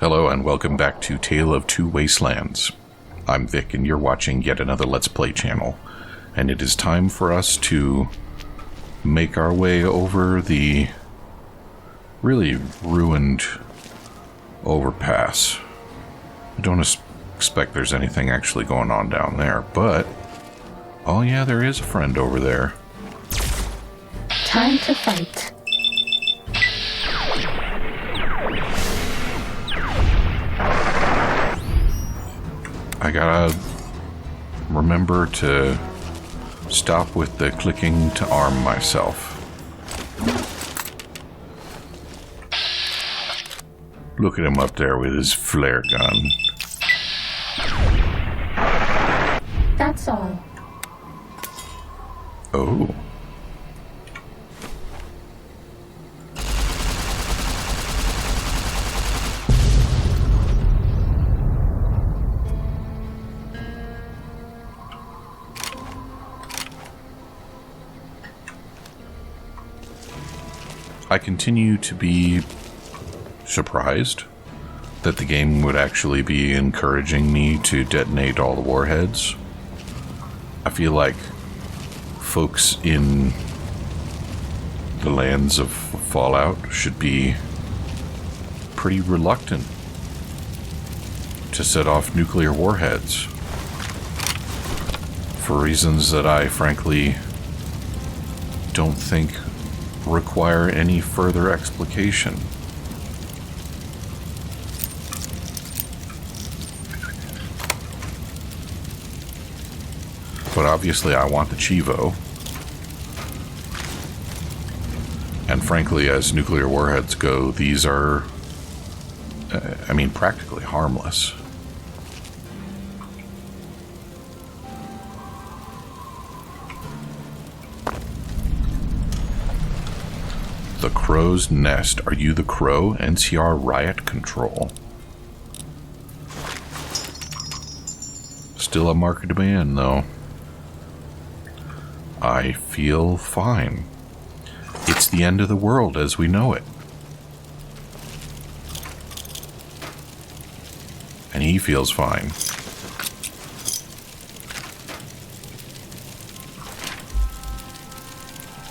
Hello and welcome back to Tale of Two Wastelands. I'm Vic and you're watching yet another Let's Play channel. And it is time for us to make our way over the really ruined overpass. I don't expect there's anything actually going on down there, but... oh yeah, there is a friend over there. Time to fight. I gotta remember to stop with the clicking to arm myself. Look at him up there with his flare gun. That's all. Oh. I continue to be surprised that the game would actually be encouraging me to detonate all the warheads. I feel like folks in the lands of Fallout should be pretty reluctant to set off nuclear warheads for reasons that I frankly don't think require any further explication. But obviously I want the Chivo. And frankly, as nuclear warheads go, these are, practically harmless. The Crow's Nest. Are you the Crow? NCR Riot Control. Still a market demand, though. I feel fine. It's the end of the world as we know it. And he feels fine.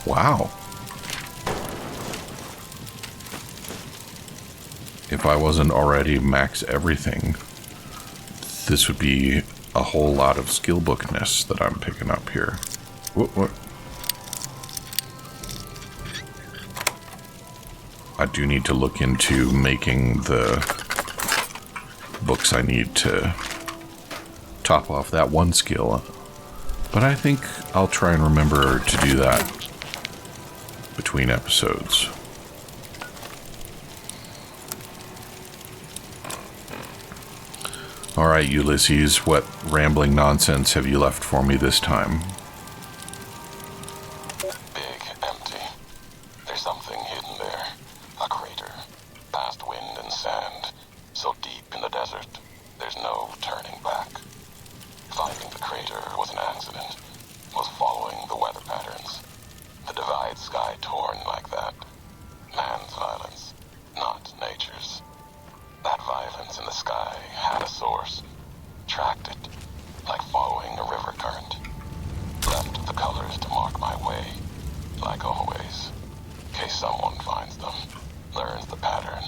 Wow. If I wasn't already max everything, this would be a whole lot of skill bookness that I'm picking up here. What? I do need to look into making the books I need to top off that one skill. But I think I'll try and remember to do that between episodes. Alright, Ulysses, what rambling nonsense have you left for me this time? Big, empty. There's something hidden there. A crater. Past wind and sand. So deep in the desert, there's no turning back. Finding the crater was an accident. Was following the weather patterns. The divide sky torn like that. Man's violence, not nature's. That violence in the sky had a source. Tracked it, like following a river current. Left the colors to mark my way, like always. In case someone finds them, learns the pattern.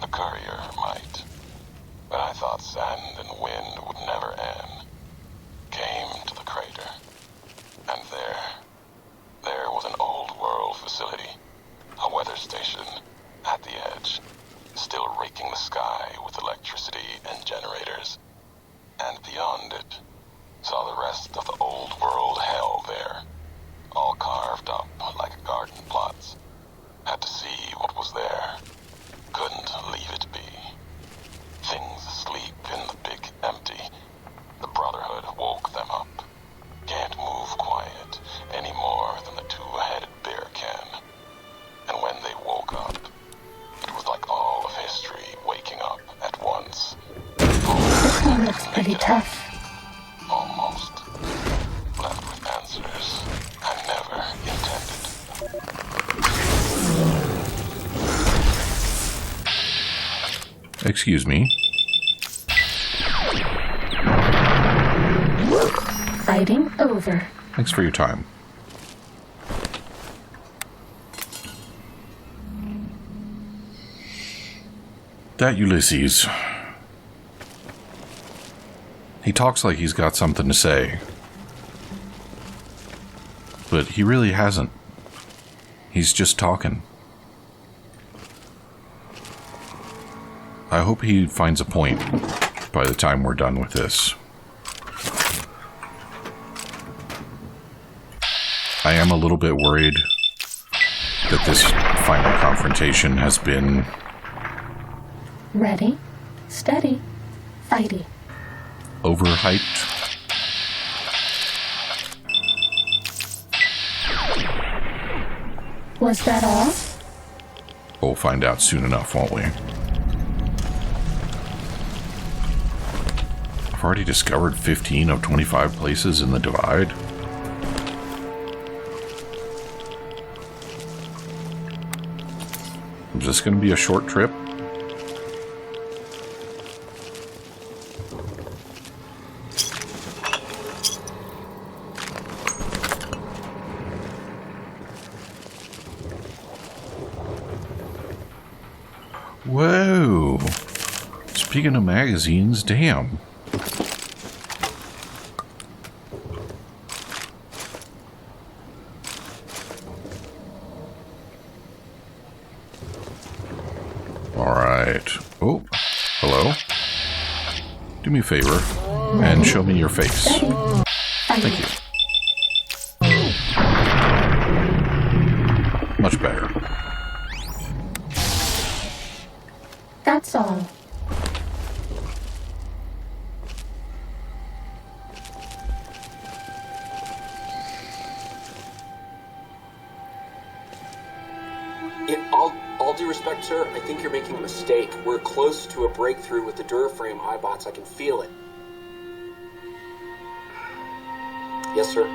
The courier might. But I thought sand and wind would never end. Came to the crater. And there was an old world facility. A weather station at the edge. Still raking the sky with electricity and generators. And beyond it, saw the rest of the old world hell there. All carved up like garden plots. Had to see what was there. Couldn't leave it be. Things asleep in the big empty. The Brotherhood woke them up. Can't move quiet any more than the two-headed bear can. And when they woke up, it was like all of history waking up at once. This one looks pretty tough. Almost. Left with answers I never intended. Excuse me. Fighting over. Thanks for your time. That Ulysses. He talks like he's got something to say. But he really hasn't. He's just talking. I hope he finds a point by the time we're done with this. I am a little bit worried that this final confrontation has been Ready, steady, fighty. overhyped. Was that all? We'll find out soon enough, won't we? I've already discovered 15 of 25 places in the Divide. Is this going to be a short trip? Whoa! Speaking of magazines, damn. Alright. Oh, hello. Do me a favor and show me your face. Steady, Thank fighty. you. Much better. That's all. In all due respect, sir, I think you're making a mistake. We're close to a breakthrough with the Duraframe iBots. I can feel it. Yes, sir.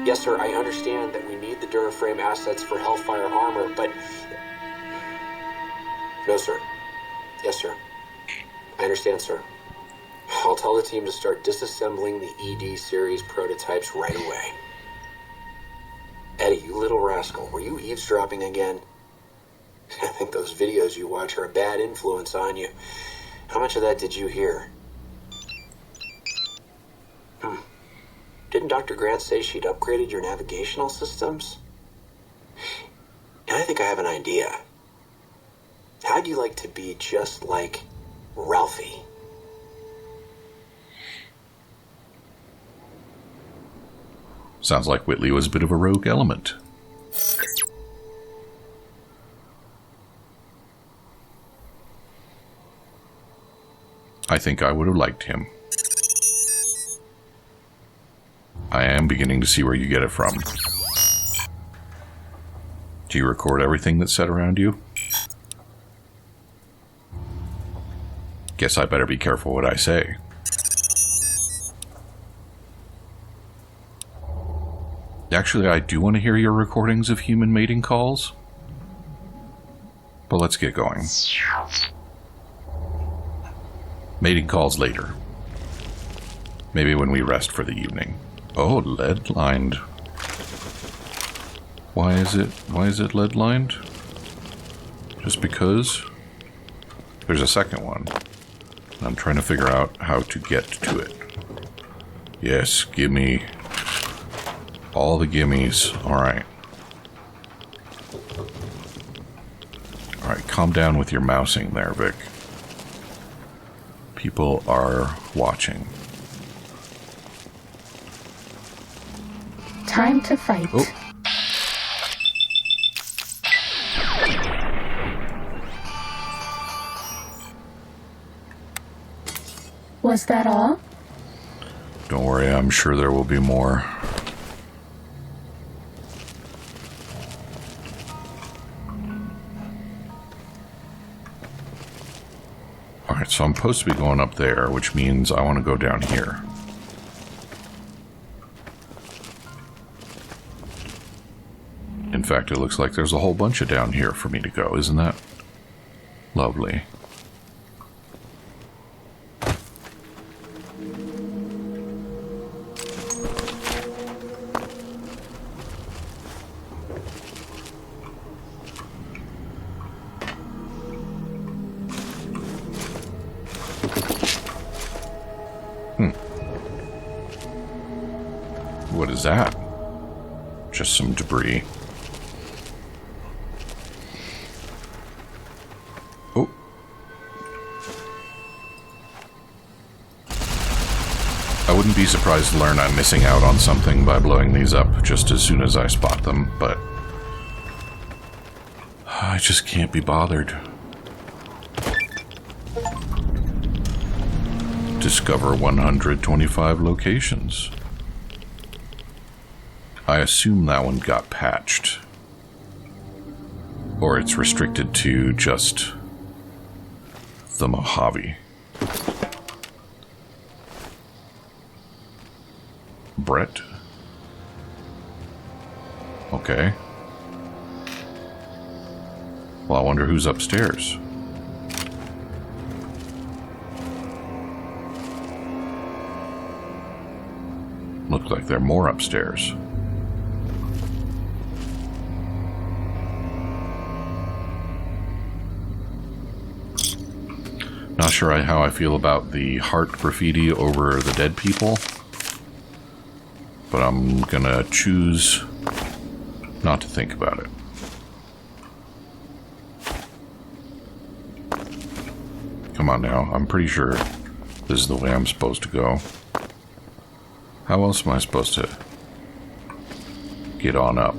Yes, sir, I understand that we need the Duraframe assets for Hellfire armor, but... No, sir. Yes, sir. I understand, sir. I'll tell the team to start disassembling the ED series prototypes right away. Eddie, you little rascal, were you eavesdropping again? I think those videos you watch are a bad influence on you. How much of that did you hear? Didn't Dr. Grant say she'd upgraded your navigational systems? And I think I have an idea. How'd you like to be just like Ralphie? Sounds like Whitley was a bit of a rogue element. I think I would have liked him. I am beginning to see where you get it from. Do you record everything that's said around you? Guess I better be careful what I say. Actually, I do want to hear your recordings of human mating calls. But let's get going. Mating calls later. Maybe when we rest for the evening. Oh, lead-lined. Why is it lead-lined? Just because? There's a second one. I'm trying to figure out how to get to it. Yes, give me all the gimmies. Alright. Alright, calm down with your mousing there, Vic. People are watching. Time to fight. Oh. Was that all? Don't worry, I'm sure there will be more. Alright, so I'm supposed to be going up there, which means I want to go down here. In fact, it looks like there's a whole bunch of down here for me to go, isn't that lovely? was that? Just some debris. Oh. I wouldn't be surprised to learn I'm missing out on something by blowing these up just as soon as I spot them, but I just can't be bothered. Discover 125 locations. I assume that one got patched. Or it's restricted to just the Mojave. Brett? Okay. Well, I wonder who's upstairs. Looks like there are more upstairs. Not sure how I feel about the heart graffiti over the dead people, but I'm gonna choose not to think about it. Come on now, I'm pretty sure this is the way I'm supposed to go. How else am I supposed to get on up?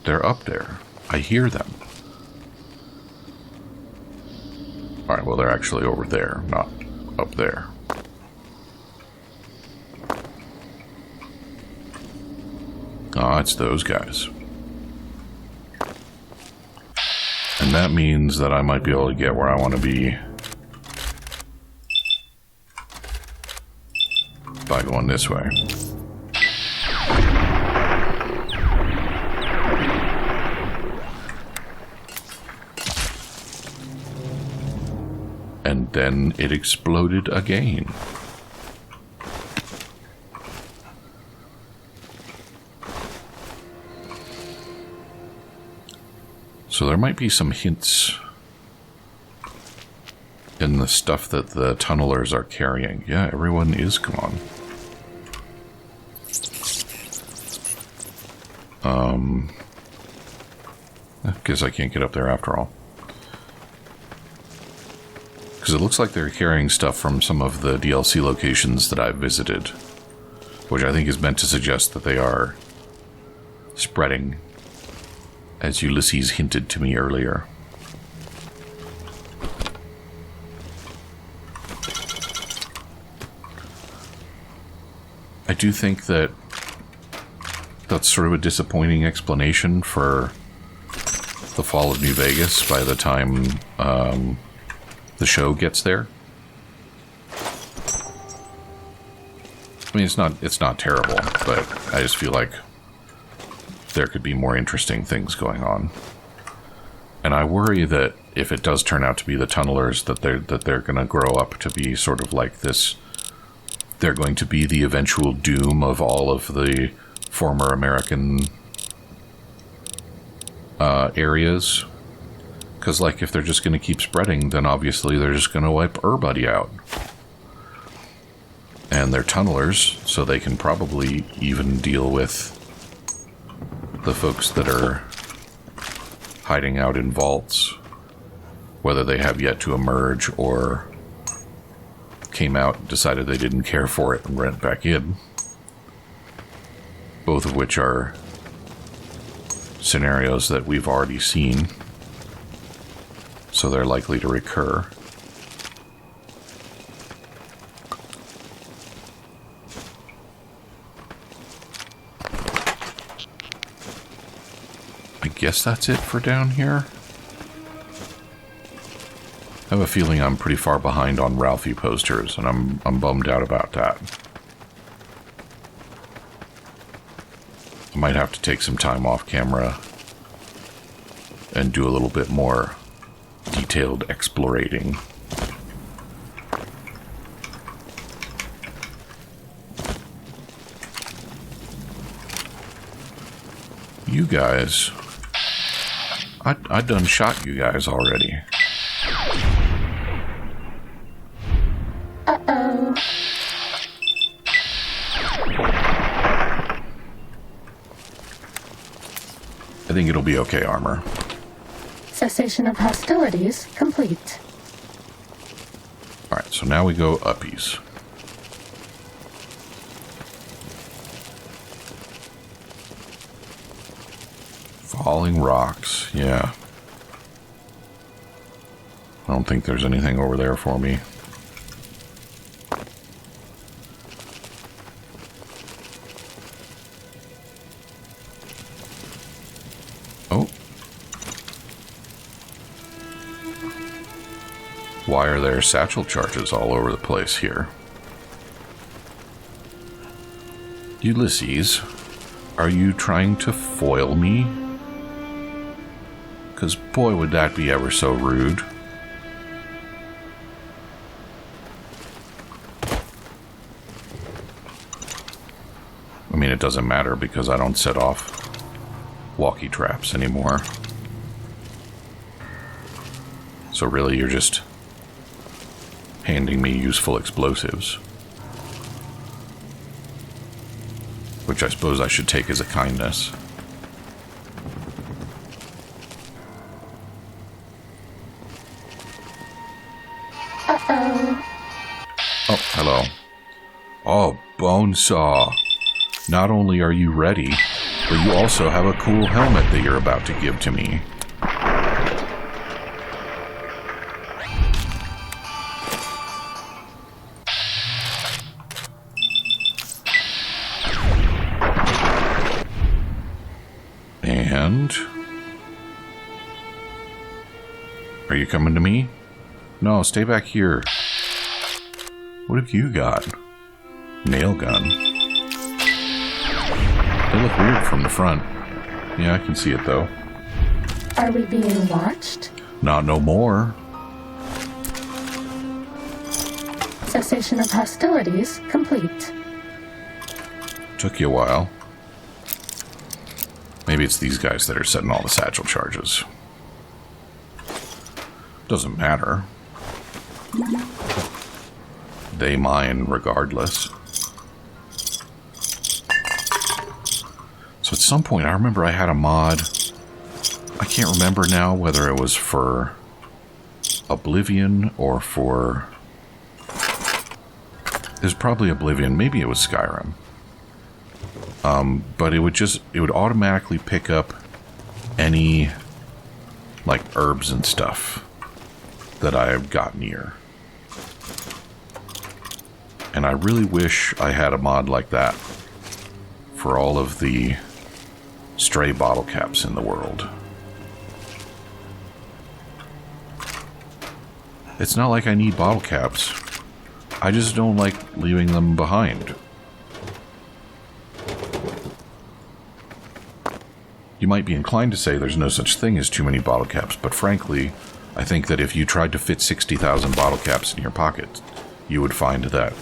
They're up there. I hear them. Alright, well, they're actually over there, not up there. Ah, it's those guys. And that means that I might be able to get where I want to be by going this way. And then it exploded again. So there might be some hints in the stuff that the tunnelers are carrying. Yeah, everyone is gone. I guess I can't get up there after all. Because it looks like they're carrying stuff from some of the DLC locations that I've visited, which I think is meant to suggest that they are spreading, as Ulysses hinted to me earlier. I do think that that's sort of a disappointing explanation for the fall of New Vegas by the time the show gets there. I mean, it's not terrible, but I just feel like there could be more interesting things going on. And I worry that if it does turn out to be the tunnelers, that they're going to grow up to be sort of like this. They're going to be the eventual doom of all of the former American areas. Because, like, if they're just going to keep spreading, then obviously they're just going to wipe everybody out. And they're tunnelers, so they can probably even deal with the folks that are hiding out in vaults, whether they have yet to emerge or came out and decided they didn't care for it and went back in. Both of which are scenarios that we've already seen, so they're likely to recur. I guess that's it for down here. I have a feeling I'm pretty far behind on Ralphie posters, and I'm bummed out about that. I might have to take some time off camera and do a little bit more detailed explorating. You guys, I done shot you guys already. Uh-oh. think it'll be okay, armor. Cessation of hostilities complete. Alright, so now we go uppies. Falling rocks, yeah. I don't think there's anything over there for me. Oh. Why are there satchel charges all over the place here? Ulysses, are you trying to foil me? 'Cause boy, would that be ever so rude. I mean, it doesn't matter because I don't set off walkie traps anymore. So really, you're just handing me useful explosives. Which I suppose I should take as a kindness. Uh-oh. Oh, hello. Oh, Bonesaw. Not only are you ready, but you also have a cool helmet that you're about to give to me. And... are you coming to me? No, stay back here. What have you got? Nail gun. They look weird from the front. Yeah, I can see it though. Are we being watched? Not no more. Cessation of hostilities complete. Took you a while. Maybe it's these guys that are setting all the satchel charges. Doesn't matter. They mine regardless. So at some point, I remember I had a mod. I can't remember now whether it was for Oblivion or for... it was probably Oblivion. Maybe it was Skyrim. But it would automatically pick up any, like, herbs and stuff that I got near. And I really wish I had a mod like that for all of the stray bottle caps in the world. It's not like I need bottle caps. I just don't like leaving them behind. You might be inclined to say there's no such thing as too many bottle caps, but frankly, I think that if you tried to fit 60,000 bottle caps in your pocket, you would find that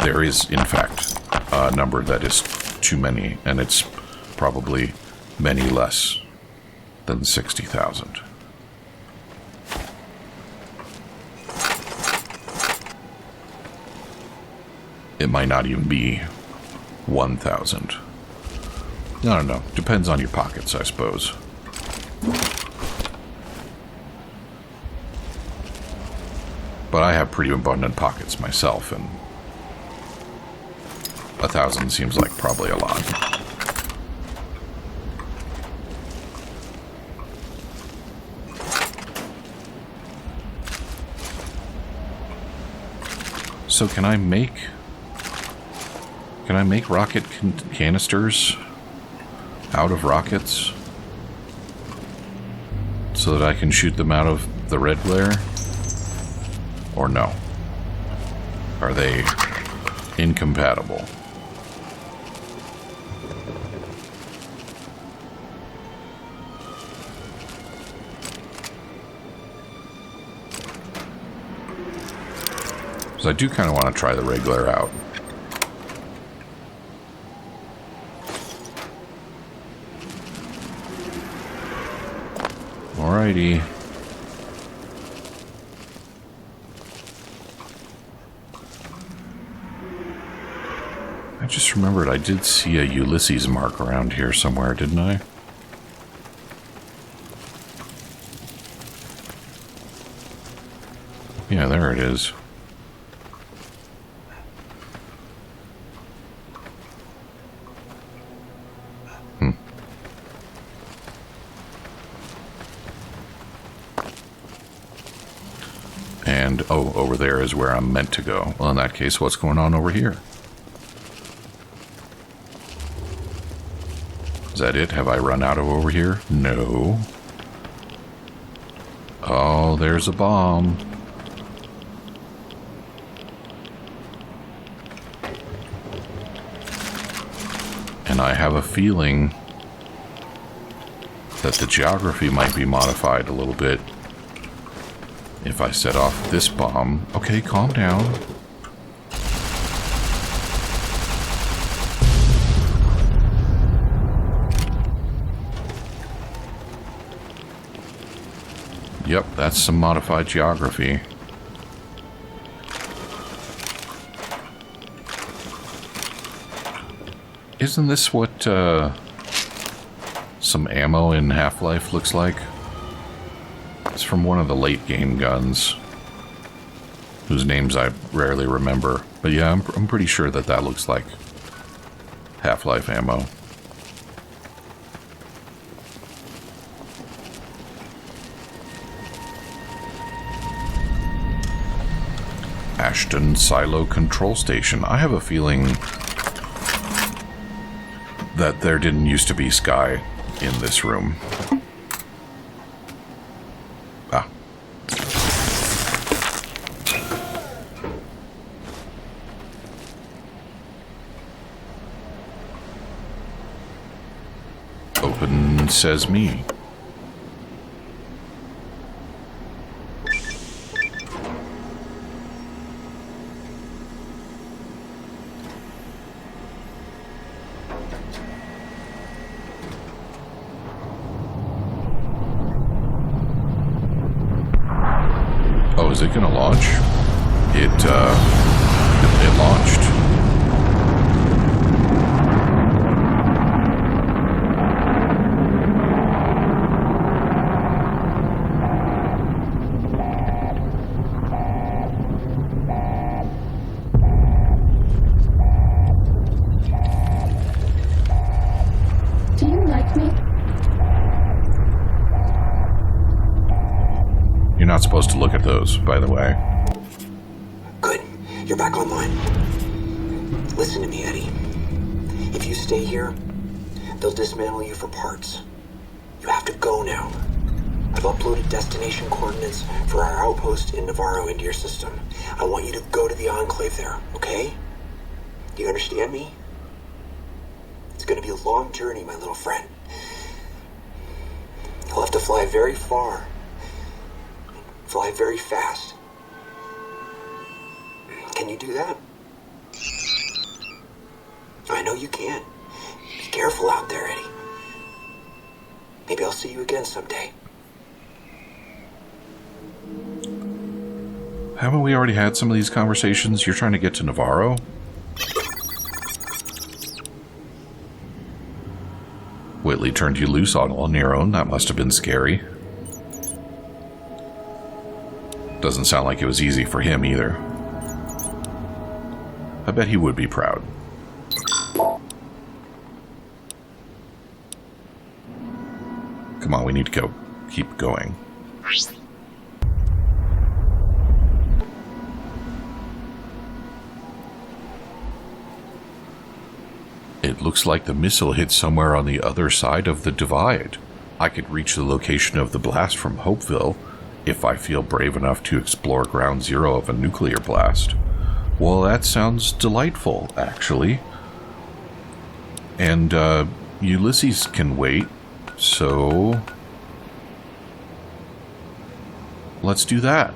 there is, in fact, a number that is too many, and it's probably many less than 60,000. It might not even be 1,000. I don't know. Depends on your pockets, I suppose. But I have pretty abundant pockets myself, and 1,000 seems like probably a lot. So can I make rocket canisters out of rockets so that I can shoot them out of the red glare? Or no? Are they incompatible? So I do kind of want to try the red glare out. Alrighty. I just remembered I did see a Ulysses mark around here somewhere, didn't I? Yeah, there it is. And, oh, over there is where I'm meant to go. Well, in that case, what's going on over here? Is that it? Have I run out of over here? No. Oh, there's a bomb. And I have a feeling that the geography might be modified a little bit if I set off this bomb. Okay, calm down. Yep, that's some modified geography. Isn't this what some ammo in Half-Life looks like? It's from one of the late game guns, whose names I rarely remember. But yeah, I'm pretty sure that that looks like Half-Life ammo. Ashton Silo Control Station. I have a feeling that there didn't used to be sky in this room. Ah. Open says me. Oh, is it gonna launch? It launched. Do you like me? You're not supposed to look at those, by the way. Good. You're back online. Listen to me, Eddie. If you stay here, they'll dismantle you for parts. You have to go now. I've uploaded destination coordinates for our outpost in Navarro into your system. I want you to go to the Enclave there, okay? Do you understand me? It's gonna be a long journey, my little friend. You'll have to fly very far. Fly very fast. Can you do that? I know you can. Be careful out there, Eddie. Maybe I'll see you again someday. Haven't we already had some of these conversations? You're trying to get to Navarro? Whitley turned you loose on your own. That must have been scary. Doesn't sound like it was easy for him either. I bet he would be proud. Come on, we need to go. Keep going. It looks like the missile hit somewhere on the other side of the divide. I could reach the location of the blast from Hopeville if I feel brave enough to explore ground zero of a nuclear blast. Well, that sounds delightful, actually. And, Ulysses can wait, so let's do that.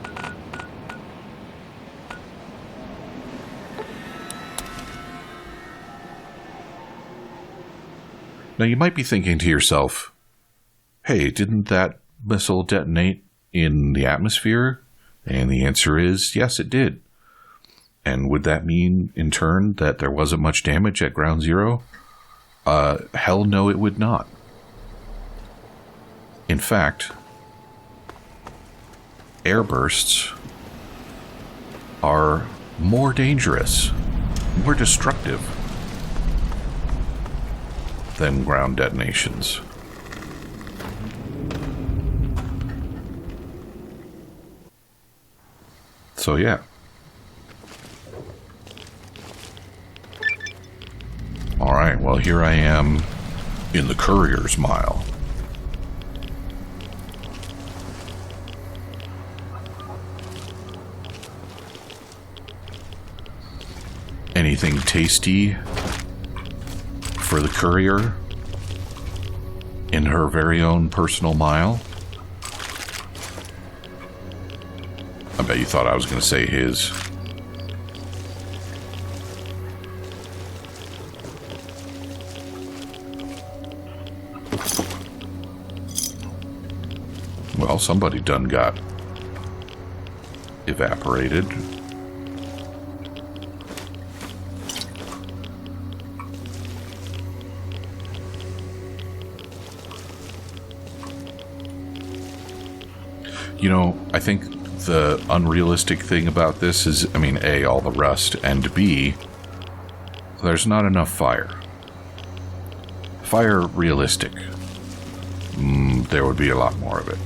Now, you might be thinking to yourself, hey, didn't that missile detonate in the atmosphere? And the answer is, yes, it did. And would that mean, in turn, that there wasn't much damage at ground zero? Hell no, it would not. In fact, air bursts are more dangerous, more destructive than ground detonations. So yeah. Alright, well here I am in the Courier's Mile. Anything tasty for the courier in her very own personal mile? I bet you thought I was going to say his. Well, somebody done got evaporated. You know, I think the unrealistic thing about this is, I mean, A, all the rust, and B, there's not enough fire. Fire realistic. There would be a lot more of it.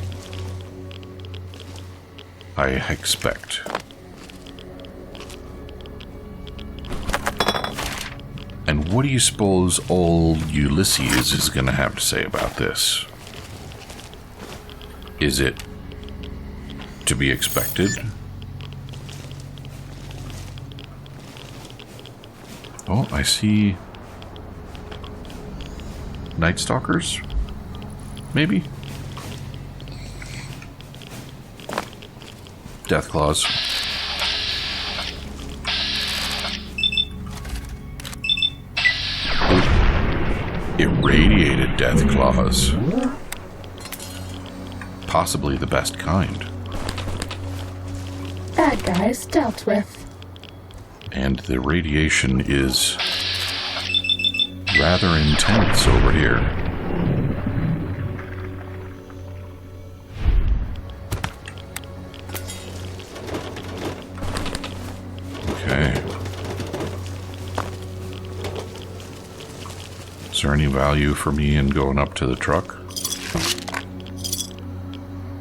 I expect. And what do you suppose old Ulysses is going to have to say about this? Is it to be expected? Oh, I see Night Stalkers? Maybe? Death Claws. Irradiated Death Claws. Possibly the best kind. Bad guys dealt with. And the radiation is rather intense over here. Okay. Is there any value for me in going up to the truck?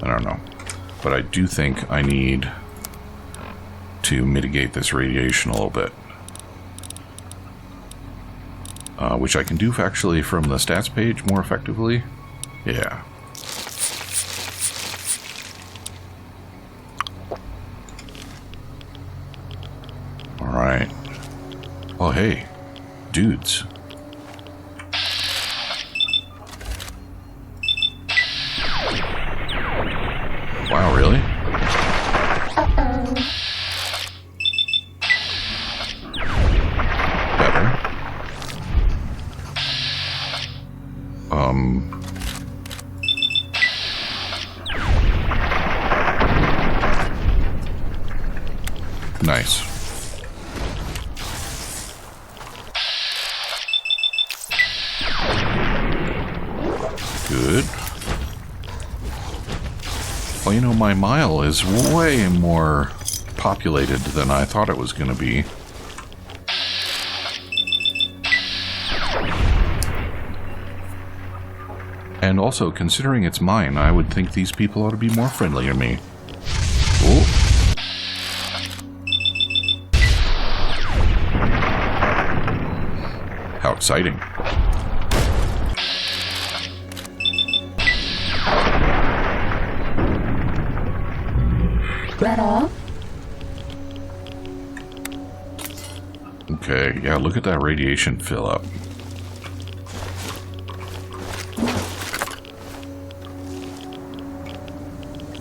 I don't know. But I do think I need to mitigate this radiation a little bit. Which I can do actually from the stats page more effectively. Yeah. Alright. Oh, hey. Dudes. Wow, really? Uh-oh. Better. Nice. Good. Well, you know, my mile is way more populated than I thought it was going to be. And also, considering it's mine, I would think these people ought to be more friendly to me. Oh. How exciting. Let off? Okay, yeah, look at that radiation fill up.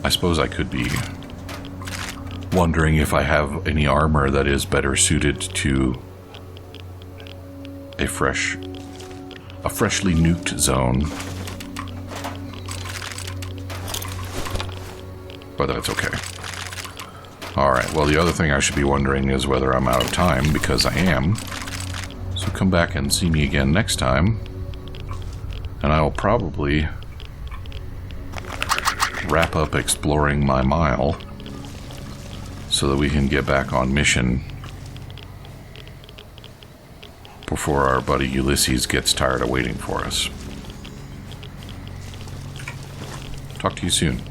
I suppose I could be wondering if I have any armor that is better suited to a freshly nuked zone. But that's okay. Alright, well, the other thing I should be wondering is whether I'm out of time, because I am. So come back and see me again next time, and I will probably wrap up exploring my mile so that we can get back on mission before our buddy Ulysses gets tired of waiting for us. Talk to you soon.